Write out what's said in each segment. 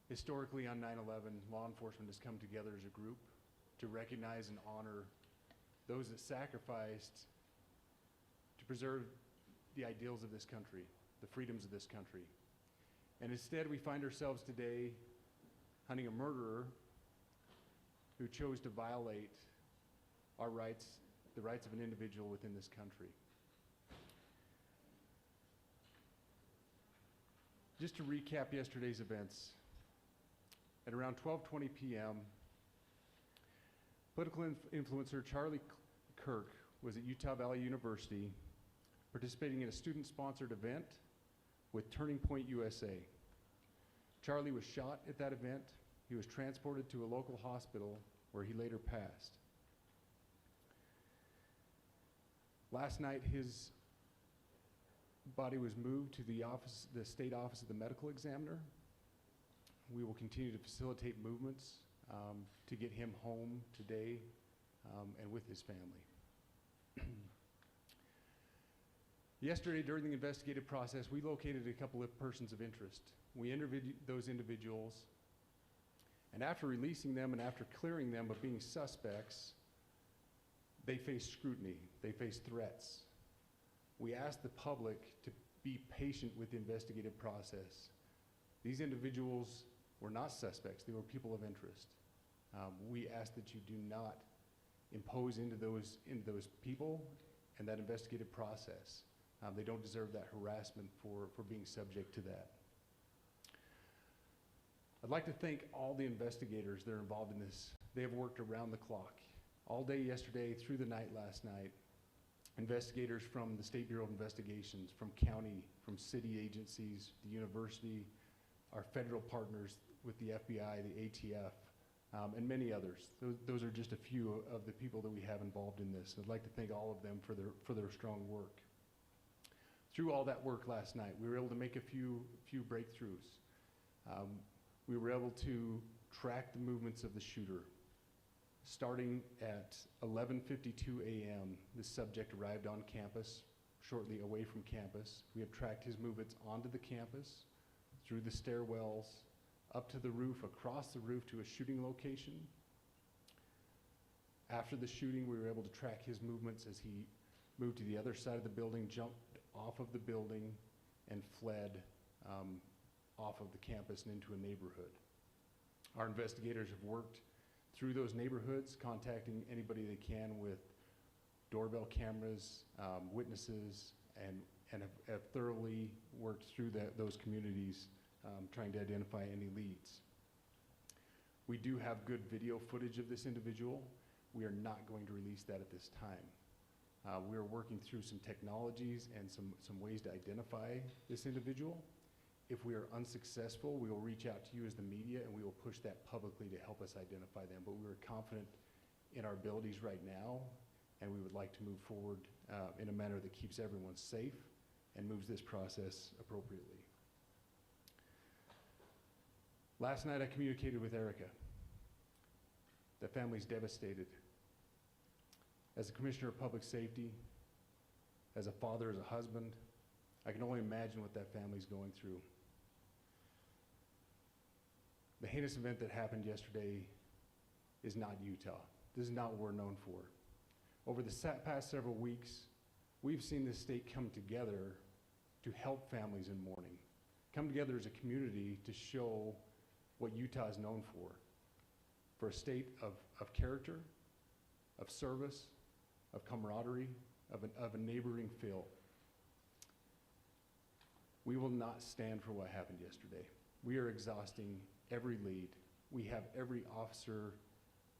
Historically, on 9/11, law enforcement has come together as a group to recognize and honor those that sacrificed to preserve the ideals of this country, the freedoms of this country. And instead, we find ourselves today hunting a murderer who chose to violate our rights, the rights of an individual within this country. Just to recap yesterday's events, at around 12:20 p.m., political influencer Charlie Kirk was at Utah Valley University participating in a student-sponsored event with Turning Point USA. Charlie was shot at that event. He was transported to a local hospital where he later passed. Last night, his body was moved to the state office of the medical examiner. We will continue to facilitate movements to get him home today and with his family. Yesterday, during the investigative process, we located a couple of persons of interest. We interviewed those individuals, and after releasing them and after clearing them of being suspects, they faced scrutiny, they faced threats. We asked the public to be patient with the investigative process. These individuals were not suspects, they were people of interest. We ask that you do not impose into those people and that investigative process. They don't deserve that harassment for being subject to that. I'd like to thank all the investigators that are involved in this. They have worked around the clock, all day yesterday, through the night last night. Investigators from the State Bureau of Investigations, from county, from city agencies, the university, our federal partners with the FBI, the ATF, and many others. Those are just a few of the people that we have involved in this. I'd like to thank all of them for their strong work. Through all that work last night, we were able to make a few breakthroughs. We were able to track the movements of the shooter. Starting at 11:52 a.m., the subject arrived on campus, shortly away from campus. We have tracked his movements onto the campus, through the stairwells, up to the roof, across the roof to a shooting location. After the shooting, we were able to track his movements as he moved to the other side of the building, jumped off of the building, and fled off of the campus and into a neighborhood. Our investigators have worked through those neighborhoods, contacting anybody they can with doorbell cameras, witnesses, and have thoroughly worked through those communities, trying to identify any leads. We do have good video footage of this individual. We are not going to release that at this time. We are working through some technologies and some ways to identify this individual. If we are unsuccessful, we will reach out to you as the media and we will push that publicly to help us identify them. But we are confident in our abilities right now, and we would like to move forward in a manner that keeps everyone safe and moves this process appropriately. Last night I communicated with Erica. The family's devastated. As a commissioner of public safety, as a father, as a husband, I can only imagine what that family's going through. The heinous event that happened yesterday is not Utah. This is not what we're known for. Over the past several weeks, we've seen this state come together to help families in mourning, come together as a community to show what Utah is known for a state of character, of service, of camaraderie, of a neighboring feel. We will not stand for what happened yesterday. We are exhausting every lead. We have every officer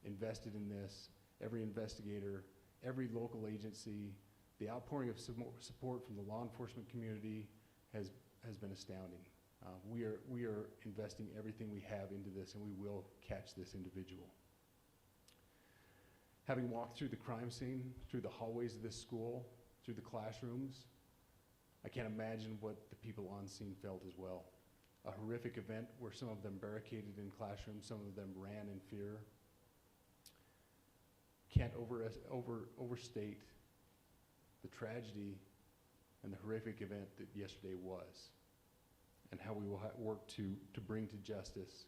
invested in this, every investigator, every local agency. The outpouring of support from the law enforcement community has been astounding. We are investing everything we have into this, and we will catch this individual. Having walked through the crime scene, through the hallways of this school, through the classrooms, I can't imagine what the people on scene felt as well. A horrific event where some of them barricaded in classrooms, some of them ran in fear. Can't overstate the tragedy and the horrific event that yesterday was, and how we will work to bring to justice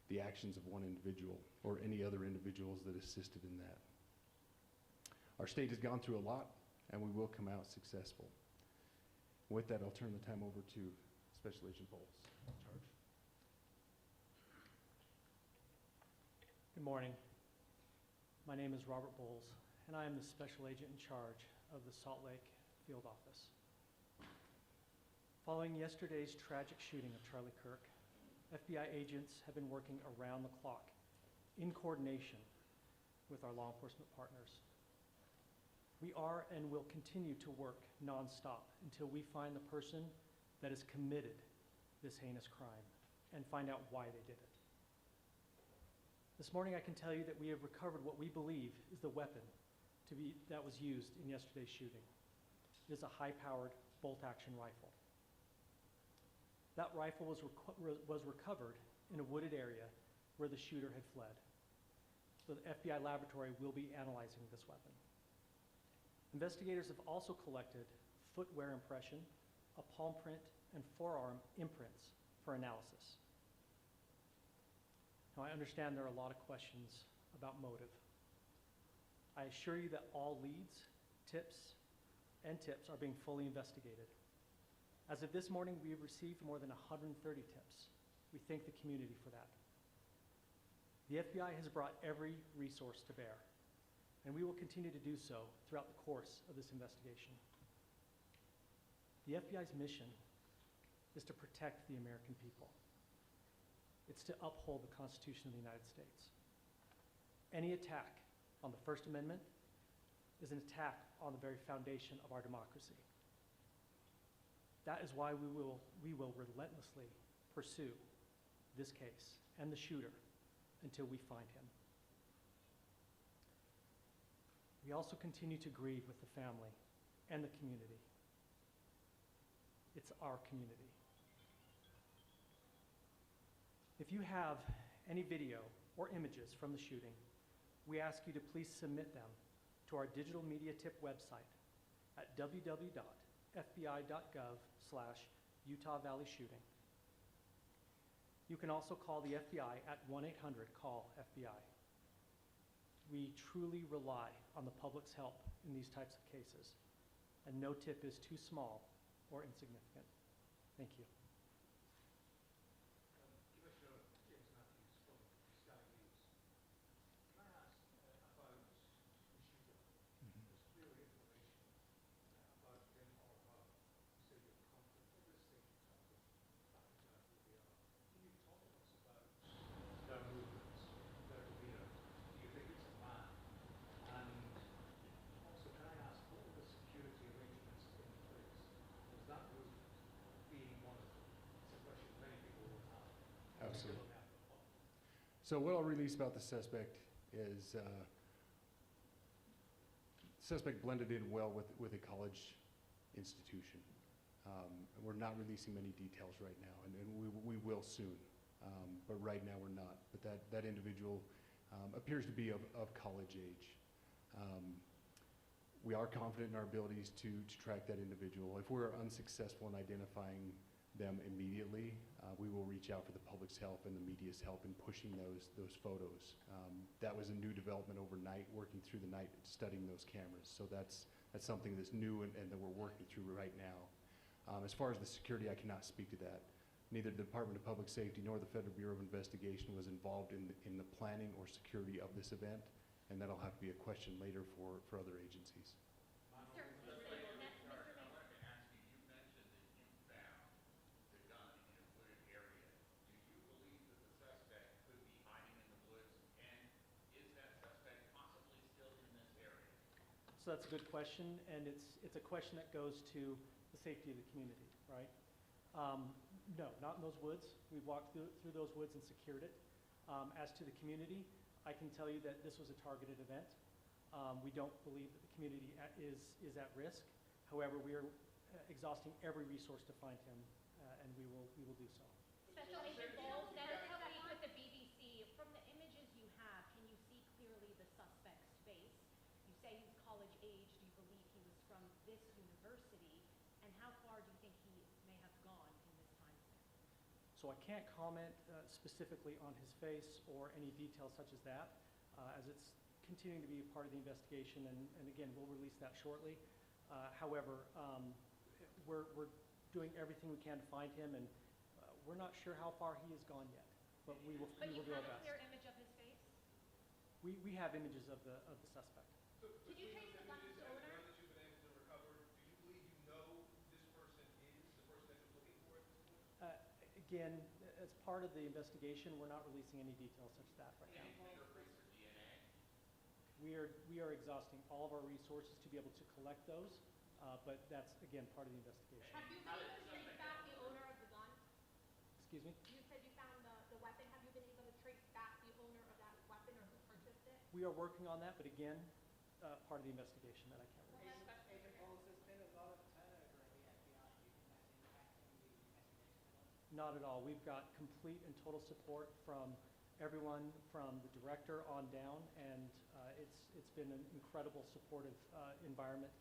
the actions of one individual or any other individuals that assisted in that. Our state has gone through a lot, and we will come out successful. With that, I'll turn the time over to Special Agent Bowles. Charge. Good morning. My name is Robert Bowles, and I am the Special Agent in charge of the Salt Lake Field Office. Following yesterday's tragic shooting of Charlie Kirk, FBI agents have been working around the clock in coordination with our law enforcement partners. We are and will continue to work nonstop until we find the person that has committed this heinous crime and find out why they did it. This morning I can tell you that we have recovered what we believe is the weapon that was used in yesterday's shooting. It is a high-powered bolt-action rifle. That rifle was recovered in a wooded area where the shooter had fled. So the FBI laboratory will be analyzing this weapon. Investigators have also collected footwear impression, a palm print, and forearm imprints for analysis. Now, I understand there are a lot of questions about motive. I assure you that all leads, tips are being fully investigated. As of this morning, we have received more than 130 tips. We thank the community for that. The FBI has brought every resource to bear, and we will continue to do so throughout the course of this investigation. The FBI's mission is to protect the American people. It's to uphold the Constitution of the United States. Any attack on the First Amendment is an attack on the very foundation of our democracy. That is why we will relentlessly pursue this case and the shooter until we find him. We also continue to grieve with the family and the community. It's our community. If you have any video or images from the shooting, we ask you to please submit them to our digital media tip website at www.fbi.gov/Utah Valley Shooting. You can also call the FBI at 1-800-CALL-FBI. We truly rely on the public's help in these types of cases, and no tip is too small or insignificant. Thank you. Commissioner James Matthews from Sky News. Can I ask about the shooter? There's clearly information about him or her. You say you're confident at this stage in terms of backing out who they are. Can you talk to us about their movements, their demeanor? Do you think it's a man? And also, can I ask, what were the security arrangements in place? Was that movement being monitored? It's a question many people will have. Absolutely. So what I'll release about the suspect is suspect blended in well with a college institution. We're not releasing many details right now, and we will soon, but right now we're not. But that individual appears to be of college age. We are confident in our abilities to track that individual. If we're unsuccessful in identifying them immediately, we will reach out for the public's help and the media's help in pushing those photos. That was a new development overnight, working through the night, studying those cameras. So that's something that's new and that we're working through right now. As far as the security, I cannot speak to that. Neither the Department of Public Safety nor the Federal Bureau of Investigation was involved in the planning or security of this event, and that'll have to be a question later for other agencies. So that's a good question, and it's a question that goes to the safety of the community, right? No, not in those woods. We've walked through those woods and secured it. As to the community, I can tell you that this was a targeted event. We don't believe that the community is at risk. However, we are exhausting every resource to find him, and we will do so. Special Agent Bowles, that is how we with the BBC. From the images you have, can you see clearly the suspect's face? You say he's college age. Do you believe he was from this university? And how far do you think he may have gone in this time span? So I can't comment specifically on his face or any details such as that, as it's continuing to be a part of the investigation, and again, we'll release that shortly. However, we're doing everything we can to find him, and we're not sure how far he has gone yet, but we will But you do our have a best. clear image of his face? We have images of the suspect. So Could you between trace those the gun's images and the owner? gun that you've been able to recover, do you believe you know this person is the person that you're looking for at this point? Again, as part of the investigation, we're not releasing any details such as that right now. Fingerprints or DNA? We are exhausting all of our resources to be able to collect those, but that's, again, part of the investigation. Have you been able to trace back the owner of the gun? Excuse me? You said you found the weapon. Have you been able to trace back the owner of that weapon or who purchased it? We are working on that, but again, part of the investigation that I can't release. Agent Bowles, has been a lot of turnover at the FBI. Do you think that's impacting the investigation? Not at all. We've got complete and total support from everyone from the director on down, and it's been an incredible supportive environment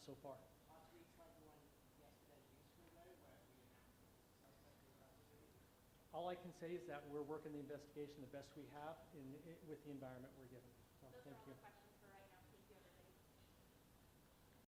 so far. Last week's like the one yesterday's useful though, where we announced that the suspect was arrested. All I can say is that we're working the investigation the best we have with the environment we're given. So Those are thank all you. the questions